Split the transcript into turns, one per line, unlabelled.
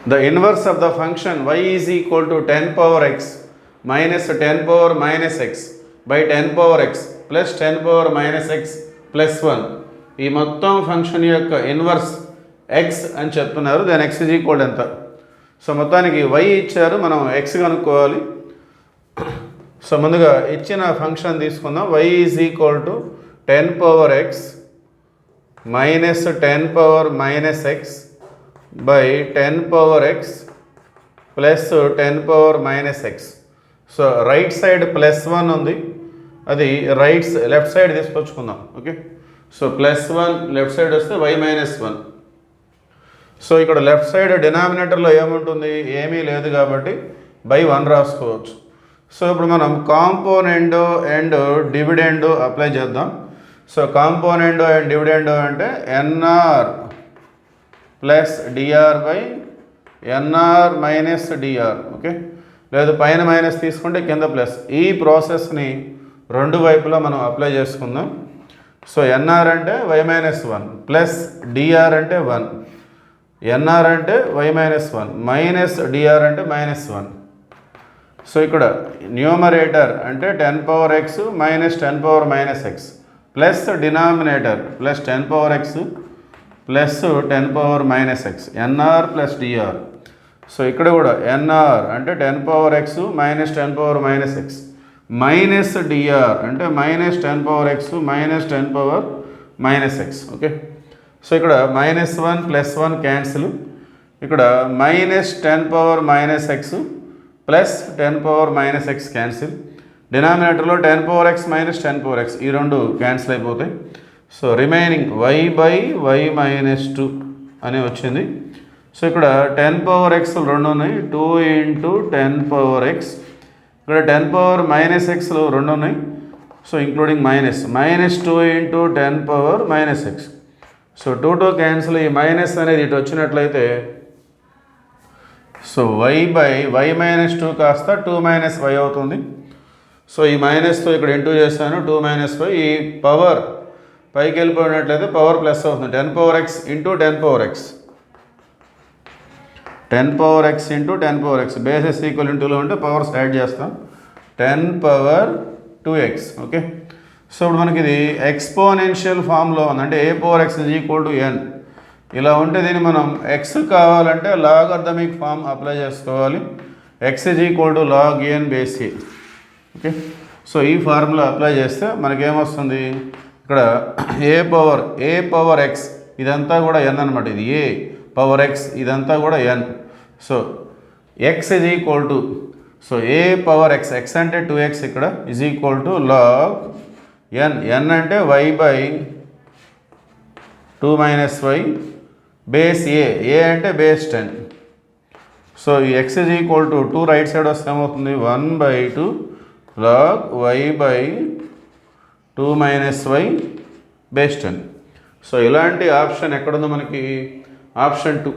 The inverse of the function y is equal to 10 power x minus 10 power minus x by 10 power x plus 10 power minus x plus 1. ఈ మొత్తం function యొక్క inverse x అని చెప్తున్నారు. దాని x is equal ఎంత? So మొత్తానికి y ఇచ్చారు, మనం x కనుక్కోవాలి. సో ముందుగా ఇచ్చిన ఫంక్షన్ తీసుకుందాం. y is equal to 10 power x minus 10 power minus x by 10 power x plus 10 power minus x. So right side plus 1 ఉంది, అది లెఫ్ట్ సైడ్ తీసుకొచ్చుకుందాం. Okay, so plus 1 left side వస్తే y minus 1. So ఇక్కడ left side డినామినేటర్లో ఏముంటుంది? ఏమీ లేదు కాబట్టి బై 1 రాసుకోవచ్చు. సో ఇప్పుడు మనం కాంపోనెంట్ అండ్ డివిడెండ్ అప్లై చేద్దాం. సో కాంపోనెంట్ అండ్ డివిడెండ్ అంటే NR plus DR by NR minus DR. Okay, లేదు పైన మైనస్ తీసుకుంటే కింద ప్లస్. ఈ ప్రాసెస్ని రెండు వైపులా మనం అప్లై చేసుకుందాం. సో ఎన్ఆర్ అంటే వై మైనస్ 1 ప్లస్ డిఆర్ అంటే 1, ఎన్ఆర్ అంటే వై మైనస్ 1 మైనస్ డిఆర్ అంటే మైనస్ 1. సో ఇక్కడ న్యూమరేటర్ అంటే 10 power X minus 10 power minus X plus denominator plus 10 power x plus 10 power minus x, NR plus DR. So ఇక్కడ కూడా NR అంటే 10 power X minus 10 power minus x minus DR అంటే minus 10 power X minus 10 power minus X. Okay, so ఇక్కడ minus 1 plus 1 cancel, ఇక్కడ minus 10 power minus X plus 10 power minus X cancel, డినామినేటర్లో 10 power X minus 10 power X ఈ రెండు cancel అయిపోతాయి. So remaining y by y minus 2 అని వచ్చింది. So ఇక్కడ 10 power X రెండు ఉన్నాయి, 2 ఇంటూ 10 పవర్ ఎక్స్, ఇక్కడ 10 పవర్ మైనస్ ఎక్స్లు రెండు ఉన్నాయి. So including minus 2 into 10 power minus X. So 2 cancel, ఈ మైనస్ అనేది ఇటు వచ్చినట్లయితే so y by y minus 2 కాస్త 2 మైనస్ y అవుతుంది. సో ఈ మైనస్తో ఇక్కడ ఇంటూ చేస్తాను, 2 మైనస్ y, ఈ పవర్ పైకి వెళ్ళిపోయినట్లయితే పవర్ ప్లస్ అవుతుంది. 10 power X into 10 power X, 10 power X into 10 power X, bases equal ఇంటూలో ఉంటే పవర్స్ యాడ్ చేస్తాం, 10 పవర్ 2x. ఓకే, సో ఇప్పుడు మనకి ఇది ఎక్స్పోనెన్షియల్ ఫామ్లో ఉంది, అంటే a power x is equal to n. ఇలా ఉంటే దీన్ని మనం ఎక్స్ కావాలంటే లాగర్థమిక్ ఫామ్ అప్లై చేసుకోవాలి, x is equal to log n base a. Okay, so ఈ ఫార్ములా అప్లై చేస్తే మనకేమొస్తుంది? ఇక్కడ ఏ పవర్ ఎక్స్ ఇదంతా కూడా n అనమాట, ఇది ఏ పవర్ ఎక్స్ ఇదంతా కూడా n. So x is equal to, so a power x, x అంటే 2x ఇక్కడ is equal to log n అంటే y by 2 minus y base a అంటే బేస్ 10. సో ఈ x is equal to 2 right side వస్తే ఏమవుతుంది? 1/2 log y by 2 minus y base 10. So ఇలాంటి option ఎక్కడుందో మనకి? ఆప్షన్ 2.